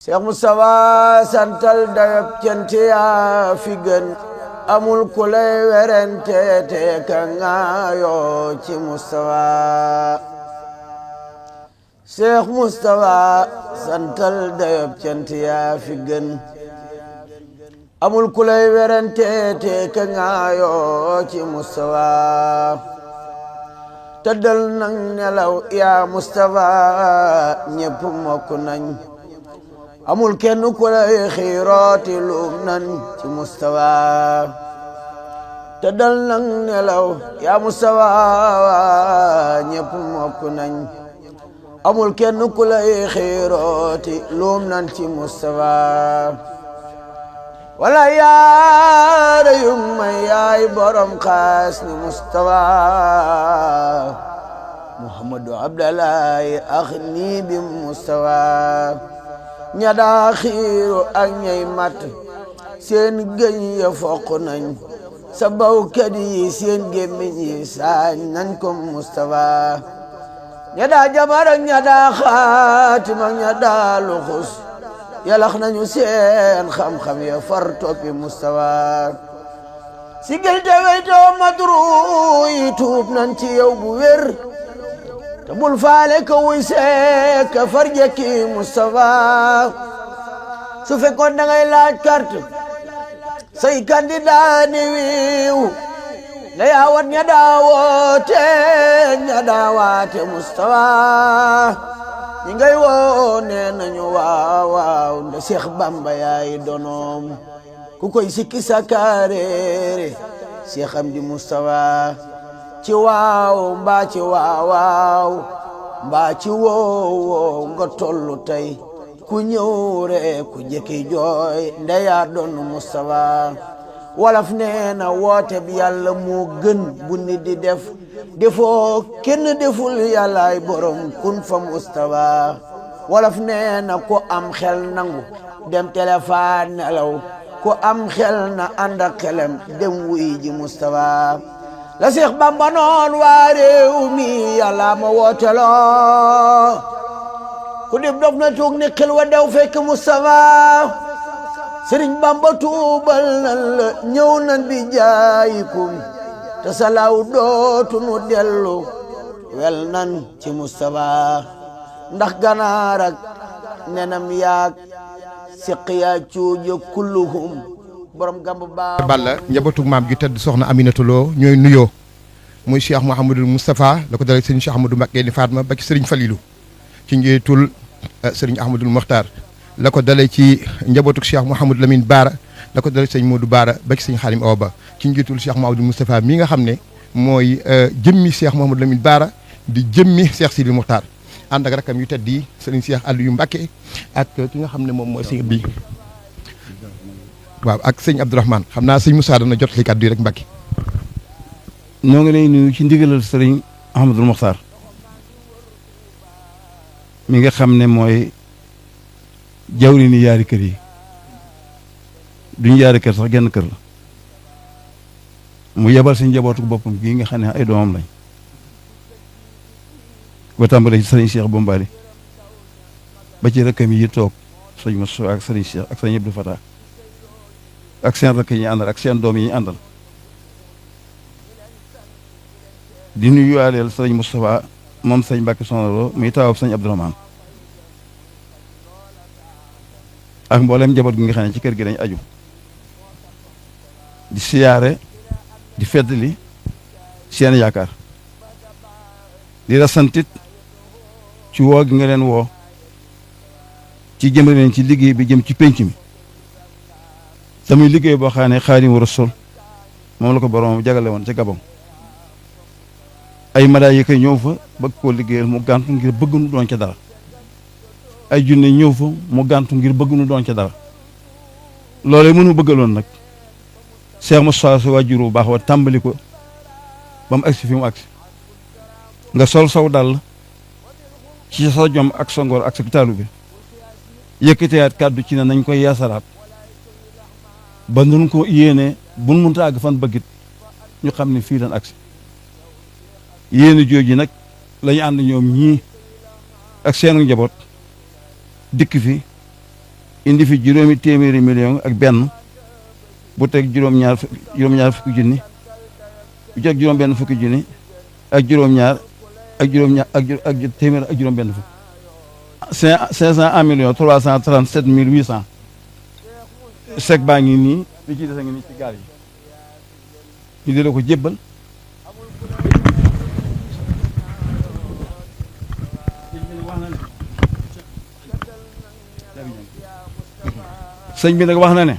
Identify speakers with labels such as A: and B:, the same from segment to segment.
A: Cheikh Moustapha santal dayob cant yaa fi gën amul ku lay werante te ka ngaayoo ci Moustapha Cheikh Moustapha santal dayob cant yaa fi gën amul ku lay werante te ka ngaayoo ci Moustapha tëddal nang nelaw yaa Moustapha ñépp mokk nañ amul kenn ku lay xiirooti luum nan ci Moustapha tëddal nang nelaw yaa Moustapha ñépp mokk nañ amul kenn ku lay xiirooti luum nan ci Moustapha wala yaara yung may yaay borom xaas ni Moustapha Muhammadu Abdallahi ax nii bi Moustapha ña daa xiiru ak ñay mat seen gëñ ya foq nañ sa bawkat yi seen gémmiñ yi saañ nañ ko Moustapha ña daa jabar ak ña daa xaatim ak ña daa luxus yalax nañu seen xam-xam ya far toppi Moustapha si gël te weytoo madru yi tuub nañ ci yow bu wér te bul faale ka wuy seek ka far jekki Moustapha su fekkoon da ngay laaj carte say candidat ni wiiw na yaawat ña daawoote ña daawaate Moustapha ñi ngay woo nee nañu waaw waaw nda Seex Bamba yaay donoom ku koy sikki sakaareere Seex Amdi Moustapha ci waaw mbaa ci waawaaw mbaa ci woowoo nga tollu tey ku ñëw rek ku jëkki jooy ndeyaa doon Moustapha wolof nee na woote bi yàlla moo gën bu nit di def defoo kenn deful yàllaay borom kun fa Moustapha wolof nee na ku am xel nangu dem téléphone nelaw ku am xel na ànd ak xelam dem wuy ji Moustapha la Seex Bamba noon waa réew mi yàlla ma wooteloo ku dib dof na tuug ni xel wa dew fekk Moustapha Sëriñ Bamba tuubal nan la ñëw nan bi jaayikum te salaaw dootu nu dellu wel nan ci Moustapha ndax ganaar ak nenam yaag siqiya cuuja kulluhum borom gamb baa
B: Balla njabootu maam gi tëdd soxna Aminata Lo ñooy nuyoo muy Cheikh Mouhamadul Moustapha la ko dalee sëriñ Cheikh Ahmadou Mbacké ni Fatma ba ci sëriñ Falilou ci njiitul sëriñ Ahmadul Mokhtar la ko dalee ci njabootu Cheikh Mouhamadou Lamine Baara la ko dalee sëriñ Modou Baara ba ci sëriñ Xaalim Awa Ba ci njiitul Cheikh Mouhamadul Moustapha mi nga xam ne mooy jëmmi Cheikh Mouhamadou Lamine Baara di jëmmi Cheikh Sidil Mokhtar ànd ak rakam yu tedd yi sëriñ Cheikh Aliou Mbacké ak ki nga xam ne moom mooy sëriñ bi waaw ak sëñ Abdourahmane xam naa sëñ Moussa dana jot li kàddu yi rek Mbacké
C: ñoo ngi lay nuyu ci ndigalal sëriñ Ahmadul Mokhtar mi nga xam ne mooy jawri ni yaari kër yi duñu yaari kër sax genn kër la mu yebal si njabootu boppam gii nga xam ne ay doomam lañ ba tàmbalee ci sëriñ Cheikh Bombali ba ci rakkam yi toog sëñ Moussa ak sëriñ Cheikh ak sëñ Abdou Fatah ak seen rakk yi ñu àndal ak seen doom yi ñu àndal di nuyuwaaleel sëriñ Moustapha moom sëñ Mbacké Soxna Lo muy taawab sëñ Abdourahmane ak mboolem njaboot gi nga xam ne ci kër gi dañ aju di siyaare di feddali seen yaakaar di la santit ci woo gi nga leen woo ci jëmale leen ci liggéey bi jëm ci pénc mi tamuy liggéey boo xam ne Xaadimu Rasuul moom la ko borom jagale woon ca Gabon ay malaayika ñëw fa bëgg koo liggéeyal mu gàntu ngir bëgg nu doon ca dara ay junne ñëw fa mu gàntu ngir bëgg nu doon ca dara loolee mënu bëggaloon nag Cheikh Moustapha sa waajur bu baax wa tàmbali ko ba mu agsi fi mu agsi nga sol saw dal ci sa jom ak sa ngor ak sa taalu bi yëkkateyaat kàddu ci ne nañ koy yaasaraat ba nun ko yéene buñ mënta àgg fan bëggit ñu xam ne fii lan agsi yéene jooju nag lañu ànd ñoom ñii ak seenu njaboot dikk fi indi fi juróomi téeméeri million ak benn bu teg juróom-ñaar fukki junni bu teg juróom-benn fukki junni ak juróom-ñaar ak juróom-ñaar ak téeméer ak juróom-benn fukk 501 millions 337 mille 800 chèque baa ngi nii li ci des a ngi nii ci gaal yi ñu di la ko jébbal sëñ bi nag wax na ne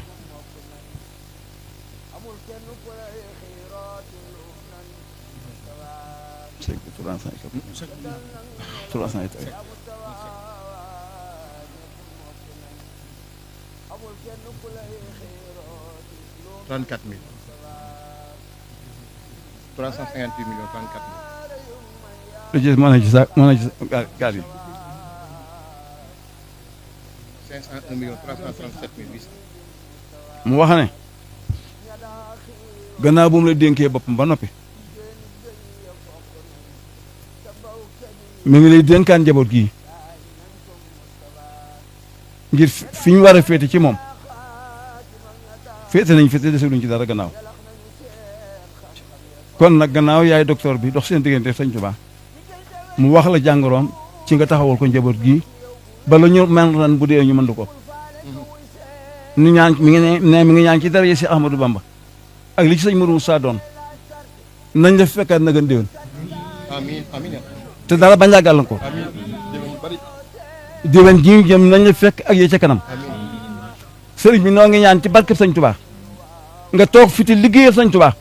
B: $34 000 358 millions 34 000
C: lu ci mën na ci sa mën na ci gaal yi
B: 501 millions 337 mille 800
C: mu wax ne gannaaw bu mu la dénkee boppam ba noppi mi ngi lay dénkaan njaboot gii ngir fi ñu war a féete ci moom féete nañ féete deseluñ ci dara gannaaw kon nag gannaaw yaay docteur bi dox seen diggante Sëñ Tuubaa mu wax la jàngoroom ci nga taxawal ko njaboot gii bala ñu man ran bu dee ñu mën ko ñu ñaan mi ngi ñaan ci dara si Ahmadou Bamba ak li ci sëñ Mourou Moussa doon nañ la fekkaat na gën déwén
B: amiin amiin
C: te dara bañ laa gàllankoor déwén ji ñu jëm nañ la fekk ak yee ca kanam sëriñ bi noo ngi ñaan ci barkeb Sëñ Tuubaa nga toog fi te liggéeyal Sëñ Tuubaa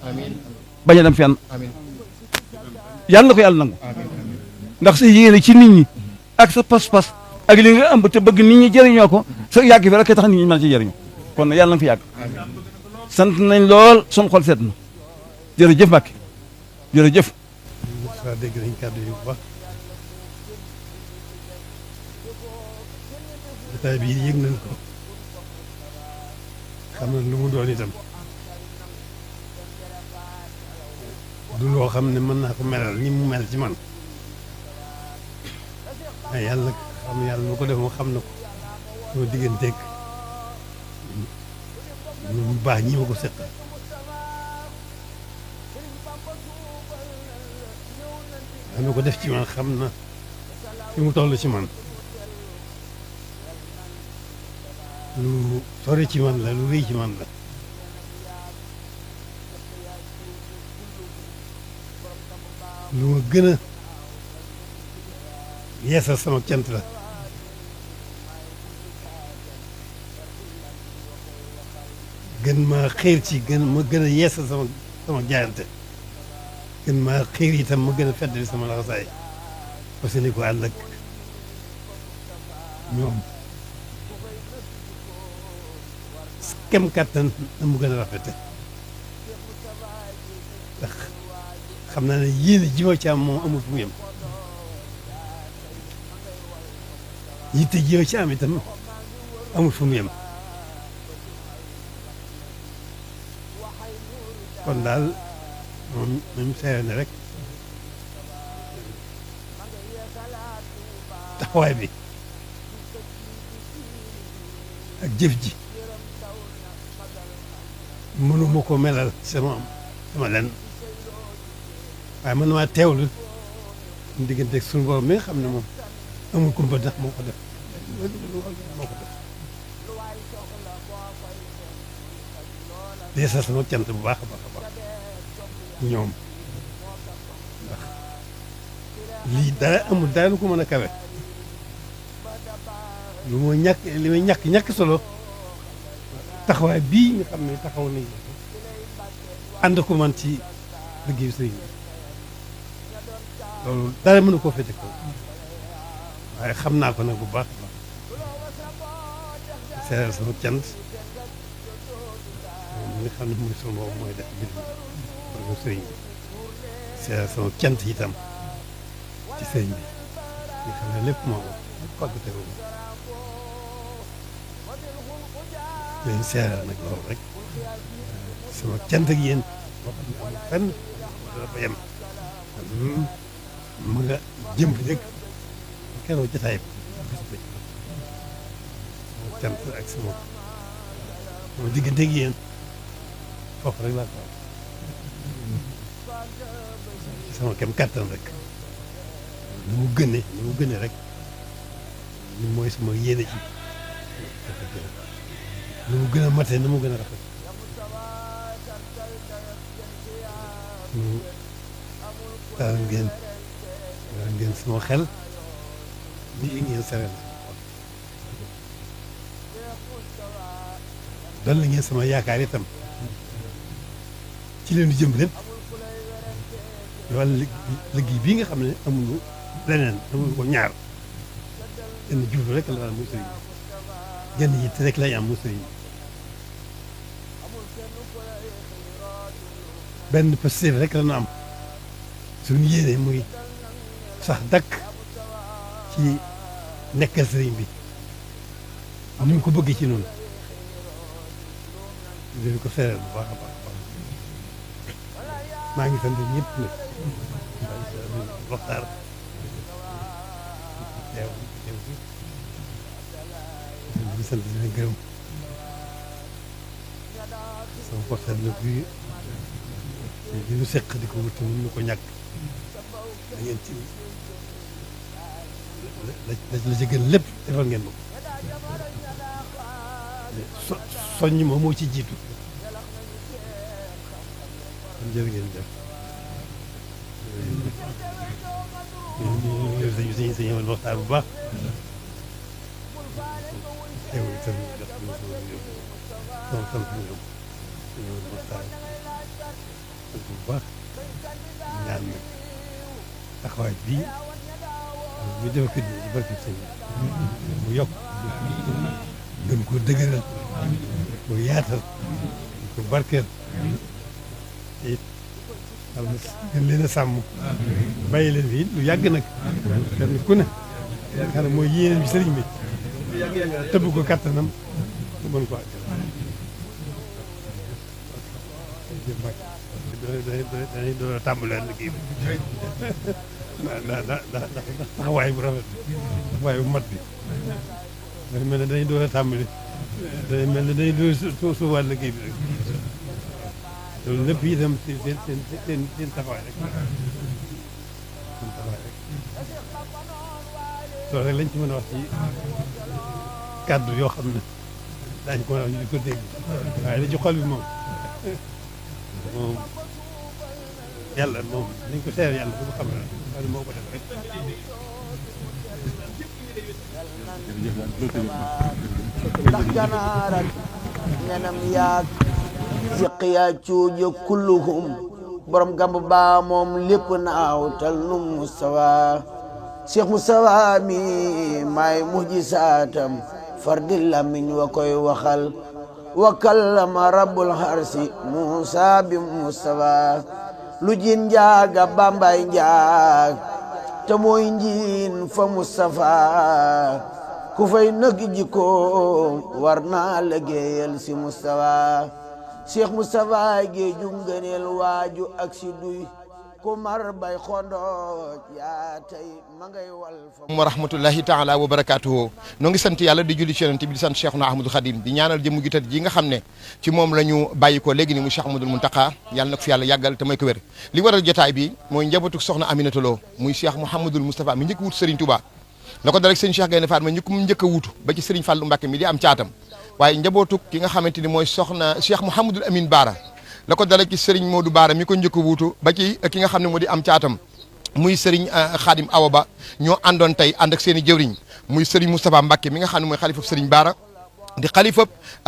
C: bañ a dem fenn yàlla na ko yàlla nangu ndax sa yéene ci nit ñi ak sa pas-pas ak li nga ëmb te bëgg nit ñi jëriñoo ko sa yàgg fi rek tax nit ñi mën ci jëriñu kon nag yàlla na fi yàgg sant nañ lool sun xol seet na jërëjëf Mbàkke jërëjëf
D: waaw dégg nañ kàddu yi bu baax jotaay bi yëg nañ ko xam nañ lu mu doon itam du loo xam ne mën naa ko melal ni mu mel ci man waaye yàlla xam yàlla nu ko def moo xam na ko sama digganteeg ñu baax ñi ma ko seq xam na ko def ci man xam na fi mu toll ci man lu sori ci man la lu rëy ci man la lu ma gën a yeesal sama cant la gën maa xiir ci ma gën a yeesal sama jaayante gën maa xiir itam ma gën a feddali sama laxasaay parce que ni ko ànd ak ñoom kem kàttan na mu gën a rafete ndax xam naa ne yéene ji ma ci am moom amul fu mu yem yitte ji ma ci am itam amul fu mu yem kon daal moom nañu seere ne rek taxawaay bi ak jëf ji mënuma ko melal sama lenn waaye man maa teewlu diggante suñu borom mi nga xam ne moom amul kumpa ndax moo ko def deesa sama cant bu baax a baax a baax ñoom ndax lii dara amul dara lu ko mën a kawe lu ma ñàkk li may ñàkk solo taxawaay bii nga xam ne taxaw nañ ànd ko man ci liggéeyu sëriñ bi loolu dara mënu koo féete ko waaye xam naa ko nag bu baax a baax seeral sama cant moom mi nga xam ne mooy sama boobu mooy def mbir mi kon sëriñ bi seeral sama cant itam ci sëriñ bi nga xam ne lépp moo ko fàggate ko leen seeral nag loolu rek sama cant ak yéen boo xam ne amul fenn dafa yem mu nga jëm rek kenn jotaay bis ba cant ak sama diggante ak yéen foofu rek laa ko sama kem kàttan rek ni mu gënee rek ni mooy sama yéene ci ni mu gën a matee ni mu gën a rafet daal ngeen sama xel lii ngeen sereel doon la ngeen sama yaakaar itam ci leen di jëm lépp wala liggéey bii nga xam ne amuñu leneen amuñu ko ñaar genn jublu rek la muy sëriñ genn yitte rek lañ am muy sëriñ benn pastéef rek la ñu am suñu yéene muy sax dakk ci nekkal sëriñ bi ni mu ko bëggee ci noonu dinañ ko seeral bu baax a baax maa ngi sant ñëpp nag waxtaan teew di sant di leen gërëm sama portable la bii di ñu seq di ko wut ñu ko ñàkk da ngeen ci la ci gën lépp defal ngeen ma ko soññ moom moo ci jiitu kon jërë ngeen jëf ñu sañoon waxtaan bu baax teew itam def sama sant ñoom sañoon waxtaan bu baax ñaan nag taxawaay bii ñu def ko ci barke sëñ mu yokk gën ko dëgëral ko yaatal ko barkeel te it gën leen a sàmm bàyyi leen fii lu yàgg nag kenn ku ne yaakaar ne mooy yéeneen bi sëriñ bi tëbb ko kattanam mu mën ko àggal dañuy doon tàmbalee liggéey bi ndax taxawaay bu rafet taxawaay bu mat bi dafa mel ne dañuy doon tàmbali day mel ne dañuy doon suubaat liggéey bi rek loolu lépp itam seen taxawaay rek seen taxawaay rek loolu rek lañ ci mën a wax ci kàddu yoo xam ne daañu ko mën a wax ñu di ko dégg waaye la ci xol bi moom yàlla moom dañ ko seer yàlla bu ko xam ne moo ko def rek
A: ndax ganaar ak nenam yaag siqiya cuuja kulluhum borom gamb baa moom lépp naaw tal nu Mustafa Cheikh Mustafa mi maay mujjisaatam fardi lamiñ wa koy waxal wa kallama rabbul harsi Musa bi Mustafa lu jin njaaga bambay njaag te mooy njiin fa Mustafa ku fay nëg jikkoom war naa liggéeyal si Mustafa Cheikh Mustafa géeju ngëneel waaju ak si duy ku mar bay xondooj yaa tey ma ngay wal fa
B: wa rahmatullahi taala wa barakatuhu noo ngi sant yàlla di julli ci yonent bi di sant Cheikhuna Ahmadou Khadim di ñaanal jëmm gi tëdd ji nga xam ne ci moom la ñu bàyyi ko léegi ni mu Cheikh Ahmadoul Mountakha yàlla na ko fi yàlla yàggal te may ko wér li waral jotaay bi mooy njabootu soxna Aminata Lo muy Cheikh Mouhamadoul Moustapha mi njëkk wut Serigne Touba la ko dalek sëñ Cheikh Gaïndé Fatma ñu ko mu njëkk a wutu ba ci Serigne Fallou Mbacké mi di am caatam waaye njabootu ki nga xamante ni mooy soxna Cheikh Mouhamadoul Amine Bara la ko dalek ci Serigne Modou Bara mi ko njëkk a wutu ba ci ki nga xam ne moo di am caatam muy Serigne Khadim Awa Ba ñoo àndoon tey ànd ak seen i jëwriñ muy Serigne Moustapha Mbacké mi nga xam ne mooy xalifab Serigne Bara di xalifab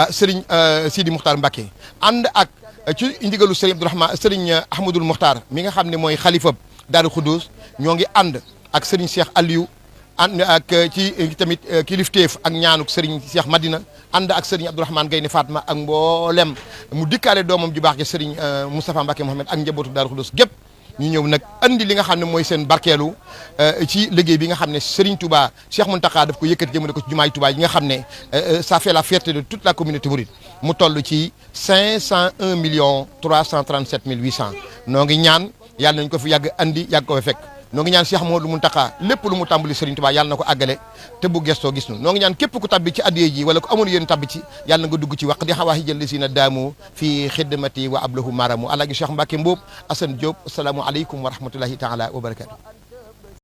B: Serigne Sidi Moukhtar Mbacké ànd ak ci ndigalu Serigne Abdourahmane Serigne Ahmadoul Moukhtar mi nga xam ne mooy xalifab Daaru Khoudoss ñoo ngi ànd ak Serigne Cheikh Aliou ànd ak ci tamit kilifteef ak ñaanuk Serigne Cheikh Madina ànd ak Serigne Abdourahmane Gaïndé Fatma ak mboolem mu dikkaale doomam ju baax ja Serigne Moustapha Mbacké Mohamed ak njabootu Daaru Khoudoss gépp ñu ñëw nag andi li nga xam ne mooy seen barkeelu ci liggéey bi nga xam ne Serigne Touba Cheikh Mountakha daf ko yëkkati jëmale ko ci jumaay Touba yi nga xam ne ça fait la fierté de toute la communauté mouride mu toll ci 501 337 800 noo ngi ñaan yàlla nañ ko fi yàgg andi yàgg ko fa fekk noo ngi ñaan Cheikh Mouhamadou Mountakha lépp lu mu tàmbali Serigne Touba yàlla na ko àggale te bu gestoo gis nu noo ngi ñaan képp ku tabbi ci addiye ji wala ku amoon yéen tabbi ci yàlla na nga dugg ci waq di xawaahi jël si na daamu fii xidmati wa ablahu maramu alaaji Cheikh Mbacke Mboob Assane Diop asalaamu aleykum wa rahmatullahi taala wa barakatu